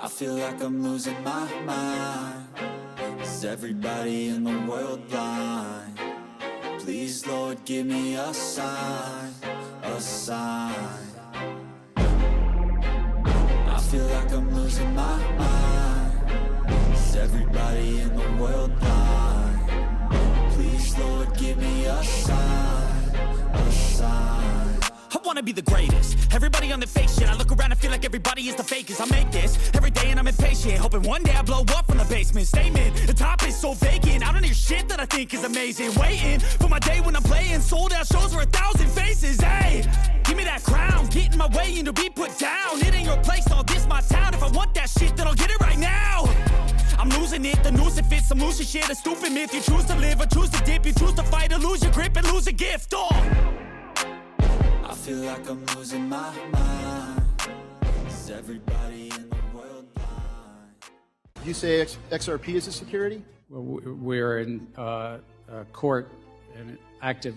I feel like I'm losing my mind. Is everybody in the world blind? Please, Lord, give me a sign, a sign. I feel like I'm losing my mind. Is everybody in the world blind? Please, Lord, give me a sign, a sign. I wanna be the greatest. Everybody on the fake shit. I look around and feel like everybody is the fakest. I make this every day and I'm impatient, hoping one day I blow up from the basement. Statement, the top is so vacant. I don't hear shit that I think is amazing. Waiting for my day when I'm playing sold out shows for 1,000 faces. Hey, give me that crown, get in my way and to be put down. It ain't your place, all this my town. If I want that shit, then I'll get it right now. I'm losing it, the noose it fits. I'm losing shit, a stupid myth. You choose to live or choose to dip. You choose to fight or lose your grip and lose a gift. I feel like I'm losing my mind. Is everybody in the world blind? You say XRP is a security? Well, we're in court and active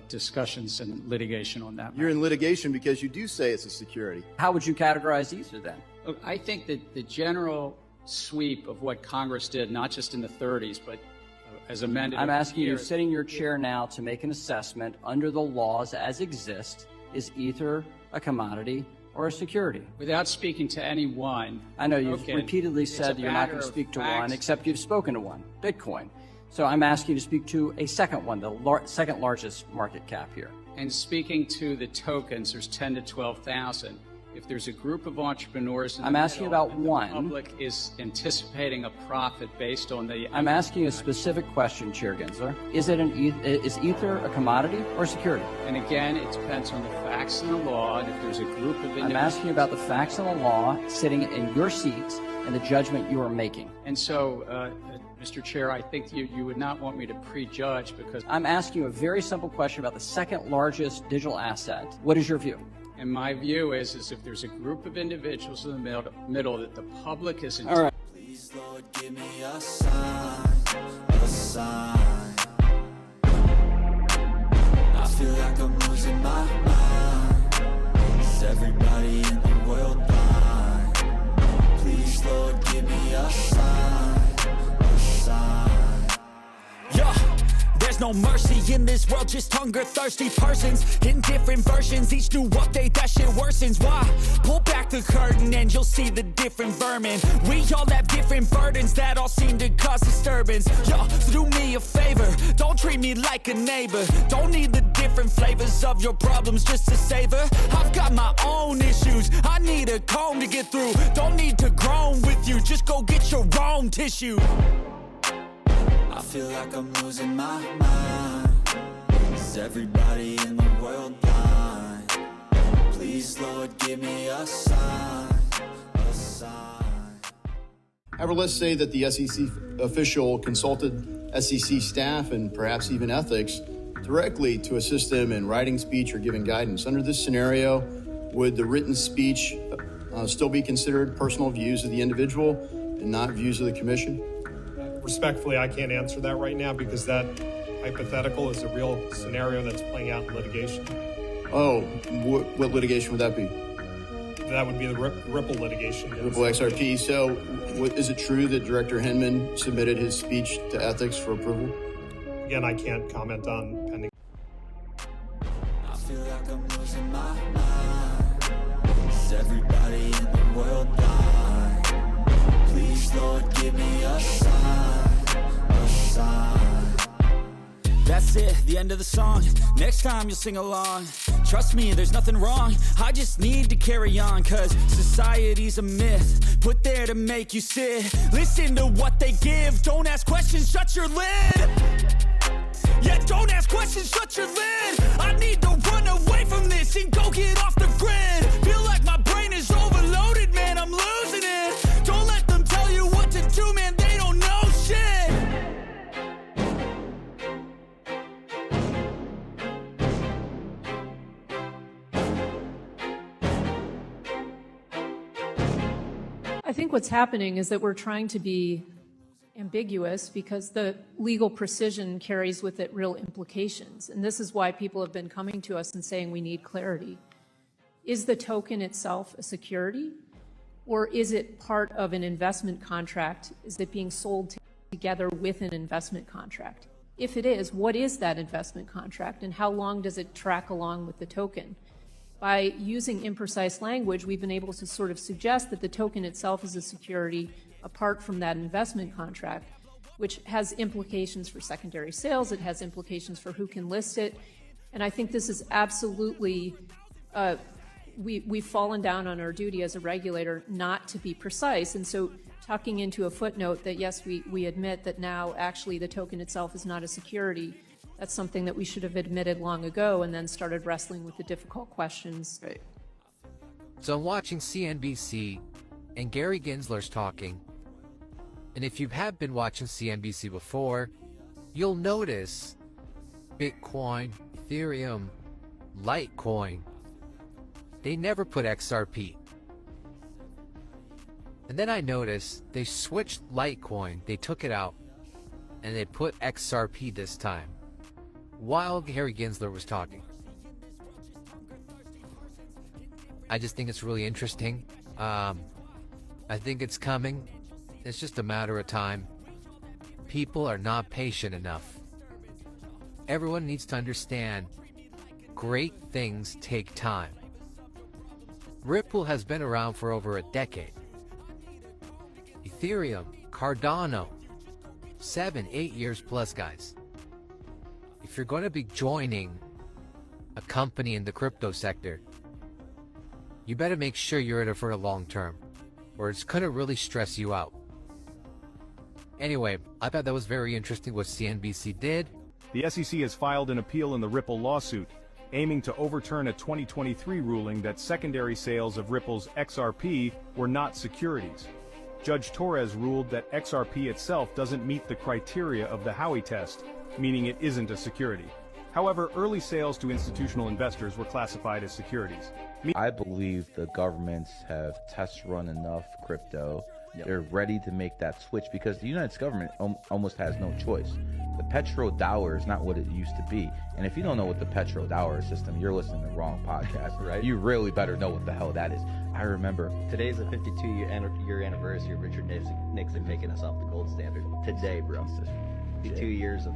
discussions and litigation on that. You're in litigation because you do say it's a security. How would you categorize Ether then? Look, I think that the general sweep of what Congress did, not just in the 30s, but as amended. I'm asking you to sit in your chair now to make an assessment under the laws as exist. Is Ether a commodity or a security? Without speaking to anyone. I know you've repeatedly said you're not going to speak to one, except you've spoken to one, Bitcoin. So I'm asking you to speak to a second one, the second largest market cap here. And speaking to the tokens, there's 10 to 12,000. If there's a group of entrepreneurs in I'm asking about one. The public is anticipating a profit based on the... I'm asking a specific question, Chair Gensler. Is Ether a commodity or security? And again, it depends on the facts and the law, and if there's a group of individuals... I'm asking about the facts and the law sitting in your seats and the judgment you are making. And so, Mr. Chair, I think you would not want me to prejudge because... I'm asking you a very simple question about the second largest digital asset. What is your view? And my view is if there's a group of individuals in the middle that the public is... All right. Please, Lord, give me a sign, a sign. I feel like I'm losing my mind. Is everybody in the world blind? Please, Lord, give me a sign, a sign. Yeah. There's no mercy in this world, just hunger-thirsty persons in different versions, each new update, that shit worsens. Why? Pull back the curtain and you'll see the different vermin. We all have different burdens that all seem to cause disturbance. Yo, so do me a favor, don't treat me like a neighbor. Don't need the different flavors of your problems just to savor. I've got my own issues, I need a comb to get through. Don't need to groan with you, just go get your own tissue. I feel like I'm losing my mind. Is everybody in the world blind? Please, Lord, give me a sign, a sign. However, let's say that the SEC official consulted SEC staff and perhaps even ethics directly to assist them in writing speech or giving guidance. Under this scenario, would the written speech still be considered personal views of the individual and not views of the commission? Respectfully, I can't answer that right now because that hypothetical is a real scenario that's playing out in litigation. Oh, what litigation would that be? That would be the Ripple litigation. Ripple XRP. So is it true that Director Hinman submitted his speech to ethics for approval? Again, I can't comment on pending. I feel like I'm losing my mind. Is everybody in the world blind? Please, Lord, give me a sign, a sign. That's it, the end of the song. Next time you'll sing along. Trust me, there's nothing wrong. I just need to carry on, cause society's a myth put there to make you sit. Listen to what they give. Don't ask questions, shut your lid. Yeah, don't ask questions, shut your lid. I need to run away from this and go get off the grid. Feel like my brain is overloaded, man, I'm losing it. Don't let them tell you what to do, man, they don't know shit. I think what's happening is that we're trying to be ambiguous because the legal precision carries with it real implications. And this is why people have been coming to us and saying we need clarity. Is the token itself a security? Or is it part of an investment contract? Is it being sold together with an investment contract? If it is, what is that investment contract and how long does it track along with the token? By using imprecise language, we've been able to sort of suggest that the token itself is a security apart from that investment contract, which has implications for secondary sales. It has implications for who can list it. And I think this is absolutely, we've fallen down on our duty as a regulator not to be precise. And so tucking into a footnote that, yes, we admit that now actually the token itself is not a security, that's something that we should have admitted long ago and then started wrestling with the difficult questions. Right. So I'm watching CNBC and Gary Gensler's talking. And if you have been watching CNBC before, you'll notice Bitcoin, Ethereum, Litecoin, they never put XRP. And then I noticed they switched Litecoin, they took it out, and they put XRP this time, while Gary Gensler was talking. I just think it's really interesting. I think it's coming. It's just a matter of time. People are not patient enough. Everyone needs to understand great things take time. Ripple has been around for over a decade. Ethereum, Cardano, 7-8 years plus, guys. If you're going to be joining a company in the crypto sector, you better make sure you're in it for a long term, or it's going to really stress you out. Anyway, I thought that was very interesting what CNBC did. The SEC has filed an appeal in the Ripple lawsuit, aiming to overturn a 2023 ruling that secondary sales of Ripple's XRP were not securities. Judge Torres ruled that XRP itself doesn't meet the criteria of the Howey test, meaning it isn't a security. However, early sales to institutional investors were classified as securities. I believe the governments have test run enough crypto. They're ready to make that switch because the United States government almost has no choice. The petrodollar is not what it used to be. And if you don't know what the petrodollar system, you're listening to the wrong podcast. Right? You really better know what the hell that is. I remember. Today's the 52-year anniversary of Richard Nixon taking us off the gold standard. Today, bro. 52 years of...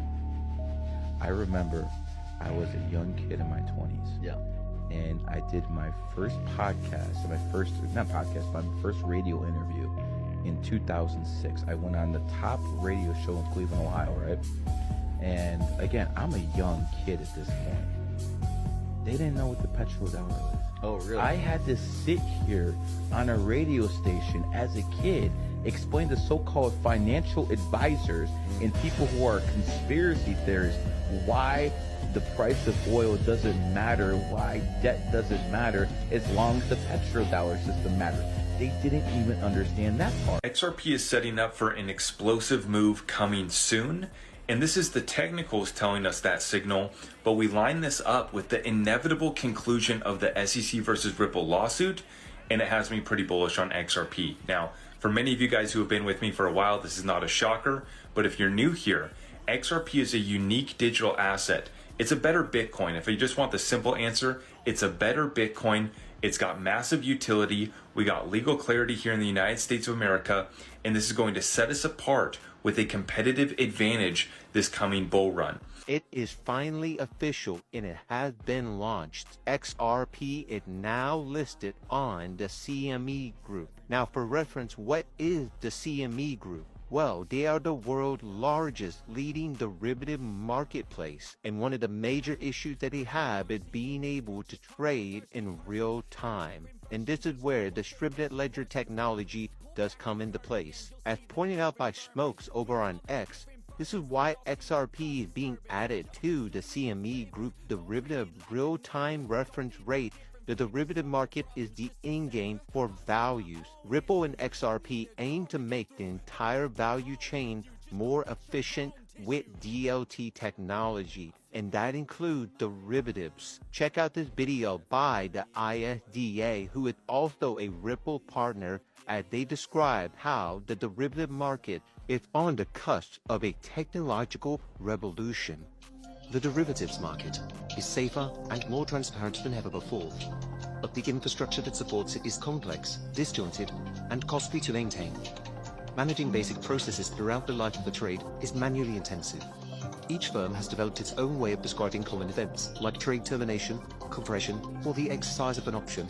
I remember I was a young kid in my 20s. Yeah. And I did my first podcast, my first radio interview in 2006. I went on the top radio show in Cleveland, Ohio, right? And again, I'm a young kid at this point. They didn't know what the petrodollar was. Oh, really? I had to sit here on a radio station as a kid, explain to so-called financial advisors and people who are conspiracy theorists why the price of oil doesn't matter, why debt doesn't matter, as long as the petrodollar system matters. They didn't even understand that part. XRP is setting up for an explosive move coming soon, and this is the technicals telling us that signal, but we line this up with the inevitable conclusion of the SEC versus Ripple lawsuit, and it has me pretty bullish on XRP. Now, for many of you guys who have been with me for a while, this is not a shocker, but if you're new here, XRP is a unique digital asset. It's a better Bitcoin. If you just want the simple answer, it's a better Bitcoin. It's got massive utility. We got legal clarity here in the United States of America, and this is going to set us apart with a competitive advantage this coming bull run. It is finally official and it has been launched. XRP is now listed on the CME Group. Now, for reference, what is the CME Group? Well, they are the world's largest leading derivative marketplace, and one of the major issues that they have is being able to trade in real time. And this is where distributed ledger technology does come into place. As pointed out by Smokes over on X, this is why XRP is being added to the CME Group derivative real-time reference rate. The derivative market is the in-game for values. Ripple and XRP aim to make the entire value chain more efficient with DLT technology, and that includes derivatives. Check out this video by the ISDA, who is also a Ripple partner, as they describe how the derivative market is on the cusp of a technological revolution. The derivatives market is safer and more transparent than ever before. but the infrastructure that supports it is complex, disjointed, and costly to maintain. Managing basic processes throughout the life of the trade is manually intensive. Each firm has developed its own way of describing common events, like trade termination, compression, or the exercise of an option.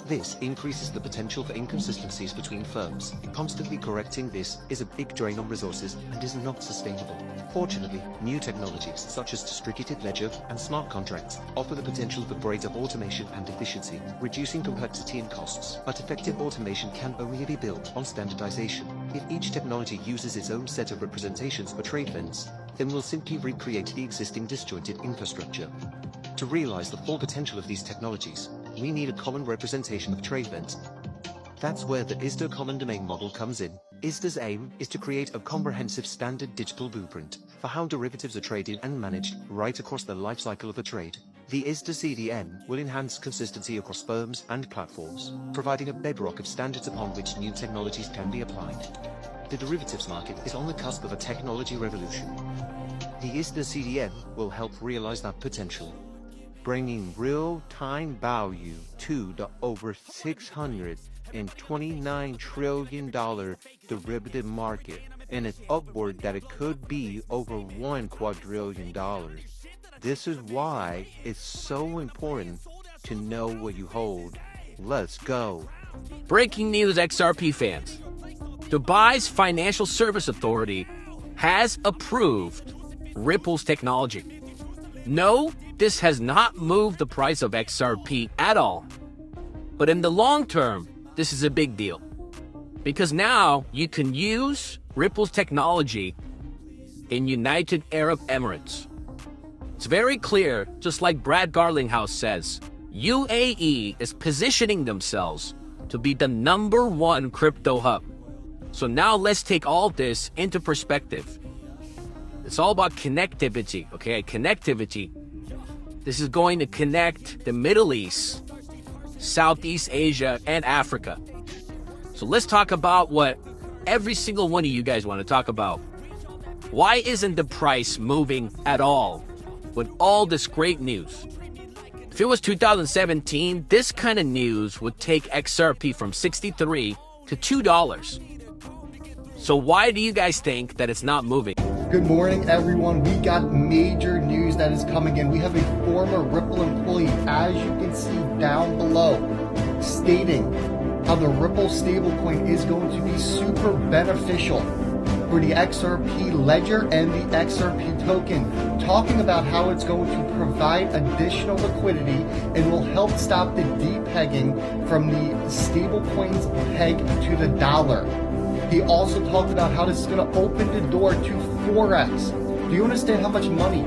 This increases the potential for inconsistencies between firms. Constantly correcting this is a big drain on resources and is not sustainable. Fortunately, new technologies such as distributed ledger and smart contracts offer the potential for greater automation and efficiency, reducing complexity and costs. But effective automation can only be built on standardization. If each technology uses its own set of representations for trade events, then we'll simply recreate the existing disjointed infrastructure. To realize the full potential of these technologies, we need a common representation of trade events. That's where the ISDA common domain model comes in. ISDA's aim is to create a comprehensive standard digital blueprint for how derivatives are traded and managed right across the life cycle of a trade. The ISDA CDN will enhance consistency across firms and platforms, providing a bedrock of standards upon which new technologies can be applied. The derivatives market is on the cusp of a technology revolution. The ISDA CDN will help realize that potential, bringing real-time value to the over $629 trillion derivative market, and it's upward that it could be over $1 quadrillion. This is why it's so important to know what you hold. Let's go. Breaking news, XRP fans. Dubai's Financial Service Authority has approved Ripple's technology. No, this has not moved the price of XRP at all. But in the long term, this is a big deal. Because now you can use Ripple's technology in United Arab Emirates. It's very clear, just like Brad Garlinghouse says, UAE is positioning themselves to be the #1 crypto hub. So now let's take all this into perspective. It's all about connectivity, okay? Connectivity. This is going to connect the Middle East, Southeast Asia, and Africa. So let's talk about what every single one of you guys want to talk about. Why isn't the price moving at all with all this great news? If it was 2017, this kind of news would take XRP from $63 to $2. So why do you guys think that it's not moving? Good morning, everyone. We got major news that is coming in. We have a former Ripple employee, as you can see down below, stating how the Ripple stablecoin is going to be super beneficial for the XRP ledger and the XRP token, talking about how it's going to provide additional liquidity and will help stop the depegging from the stablecoin's peg to the dollar. He also talked about how this is going to open the door to Forex. Do you understand how much money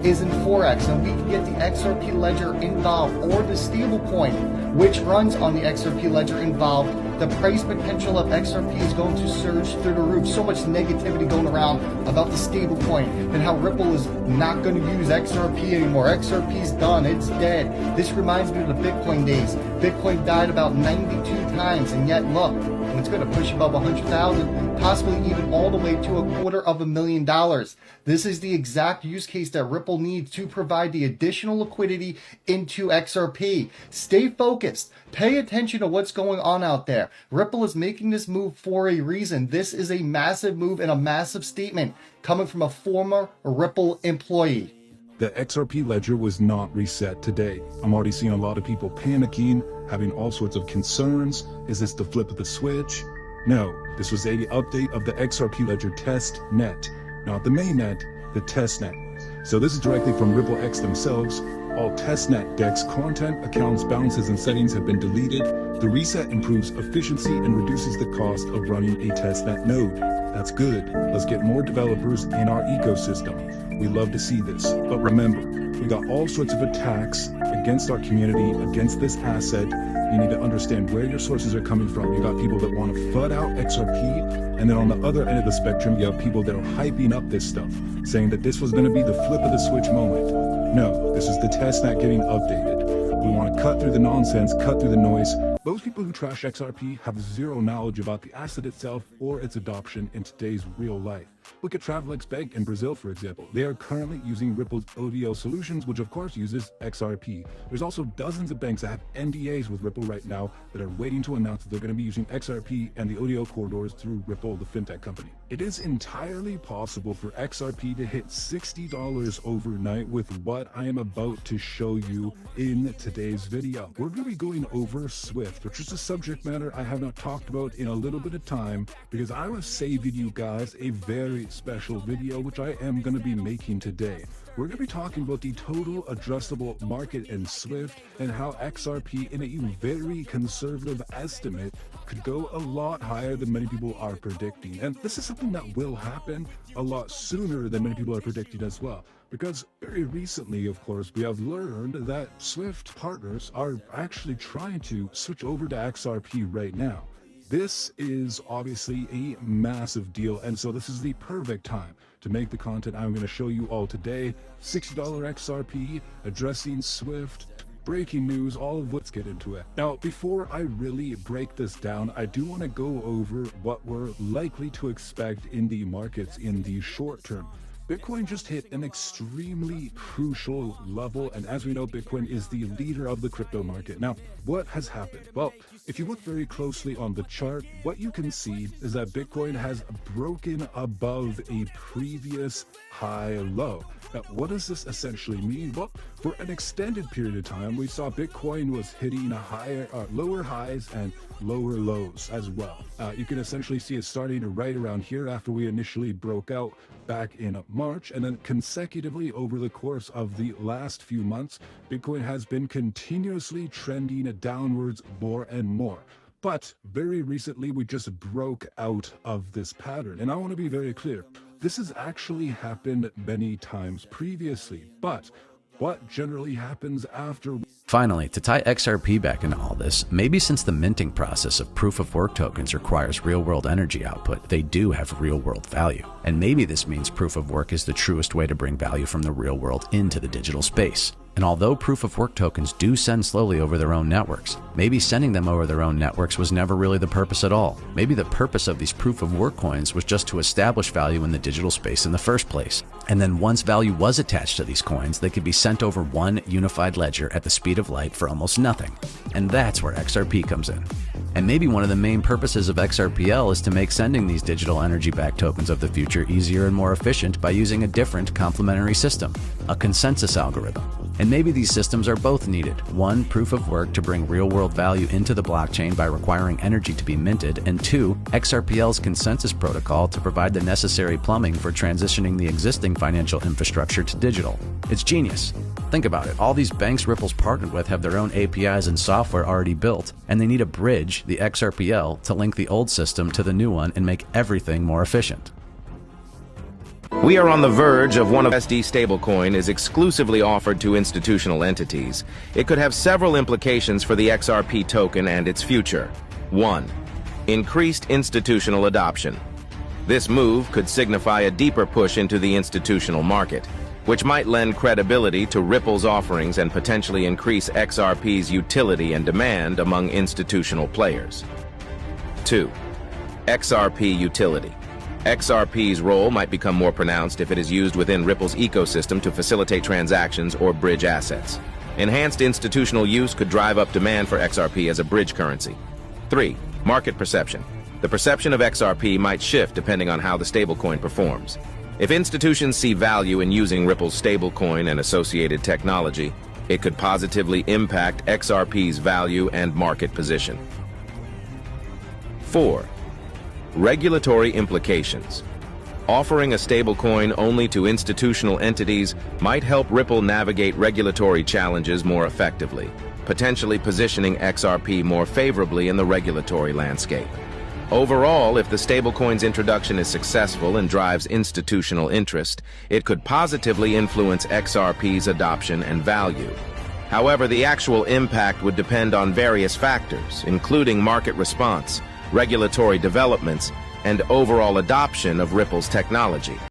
is in Forex? And we can get the XRP ledger involved, or the stablecoin, which runs on the XRP ledger involved. The price potential of XRP is going to surge through the roof. So much negativity going around about the stablecoin and how Ripple is not going to use XRP anymore. XRP is done. It's dead. This reminds me of the Bitcoin days. Bitcoin died about 92 times, and yet look, it's going to push above 100,000, possibly even all the way to $250,000. This is the exact use case that Ripple needs to provide the additional liquidity into XRP. Stay focused. Pay attention to what's going on out there. Ripple is making this move for a reason. This is a massive move and a massive statement coming from a former Ripple employee. The XRP ledger was not reset today. I'm already seeing a lot of people panicking, having all sorts of concerns. Is this the flip of the switch? No, this was a update of the XRP ledger test net, not the mainnet, the test net. So this is directly from RippleX themselves. All testnet DEX content, accounts, balances, and settings have been deleted. The reset improves efficiency and reduces the cost of running a testnet node. That's good. Let's get more developers in our ecosystem. We love to see this. But remember, we got all sorts of attacks against our community, against this asset. You need to understand where your sources are coming from. You got people that want to FUD out XRP, and then on the other end of the spectrum, you have people that are hyping up this stuff, saying that this was going to be the flip of the switch moment. No, this is the testnet getting updated. We want to cut through the nonsense, cut through the noise, Most people who trash XRP have zero knowledge about the asset itself or its adoption in today's real life. Look at Travelex Bank in Brazil, for example. They are currently using Ripple's ODL solutions, which of course uses XRP. There's also dozens of banks that have NDAs with Ripple right now that are waiting to announce that they're going to be using XRP and the ODL corridors through Ripple, the fintech company. It is entirely possible for XRP to hit $60 overnight with what I am about to show you in today's video. We're going to be going over SWIFT, which is a subject matter I have not talked about in a little bit of time because I was saving you guys a very special video which I am going to be making today. We're going to be talking about the total addressable market in SWIFT and how XRP, in a very conservative estimate, could go a lot higher than many people are predicting. And this is something that will happen a lot sooner than many people are predicting as well. Because very recently, of course, we have learned that SWIFT partners are actually trying to switch over to XRP right now. This is obviously a massive deal, and so this is the perfect time to make the content I'm going to show you all today. $60 XRP, addressing SWIFT, breaking news, all of let's get into it. Now, before I really break this down, I do want to go over what we're likely to expect in the markets in the short term. Bitcoin just hit an extremely crucial level, and as we know, Bitcoin is the leader of the crypto market. Now, what has happened? Well, if you look very closely on the chart, what you can see is that Bitcoin has broken above a previous high low. Now, what does this essentially mean? Well, for an extended period of time, we saw Bitcoin was hitting lower highs and lower lows as well. You can essentially see it starting right around here after we initially broke out back in March, and then consecutively over the course of the last few months, Bitcoin has been continuously trending downwards more and more. But very recently, we just broke out of this pattern. And I want to be very clear. This has actually happened many times previously, but what generally happens after? Finally, to tie XRP back into all this, maybe since the minting process of proof-of-work tokens requires real-world energy output, they do have real-world value. And maybe this means proof-of-work is the truest way to bring value from the real world into the digital space. And although proof-of-work tokens do send slowly over their own networks, maybe sending them over their own networks was never really the purpose at all. Maybe the purpose of these proof-of-work coins was just to establish value in the digital space in the first place. And then once value was attached to these coins, they could be sent over one unified ledger at the speed of light for almost nothing. And that's where XRP comes in. And maybe one of the main purposes of XRPL is to make sending these digital energy-backed tokens of the future easier and more efficient by using a different complementary system, a consensus algorithm. And maybe these systems are both needed. One, proof of work to bring real-world value into the blockchain by requiring energy to be minted, and two, XRPL's consensus protocol to provide the necessary plumbing for transitioning the existing financial infrastructure to digital. It's genius. Think about it. All these banks Ripple's partnered with have their own APIs and software already built, and they need a bridge, the XRPL, to link the old system to the new one and make everything more efficient. We are on the verge of one of USD stablecoin is exclusively offered to institutional entities. It could have several implications for the XRP token and its future. 1. Increased institutional adoption. This move could signify a deeper push into the institutional market, which might lend credibility to Ripple's offerings and potentially increase XRP's utility and demand among institutional players. 2. XRP utility. XRP's role might become more pronounced if it is used within Ripple's ecosystem to facilitate transactions or bridge assets. Enhanced institutional use could drive up demand for XRP as a bridge currency. 3. Market perception. The perception of XRP might shift depending on how the stablecoin performs. If institutions see value in using Ripple's stablecoin and associated technology, it could positively impact XRP's value and market position. 4. Regulatory implications. Offering a stablecoin only to institutional entities might help Ripple navigate regulatory challenges more effectively, potentially positioning XRP more favorably in the regulatory landscape. Overall, if the stablecoin's introduction is successful and drives institutional interest, it could positively influence XRP's adoption and value. However, the actual impact would depend on various factors, including market response, regulatory developments, and overall adoption of Ripple's technology.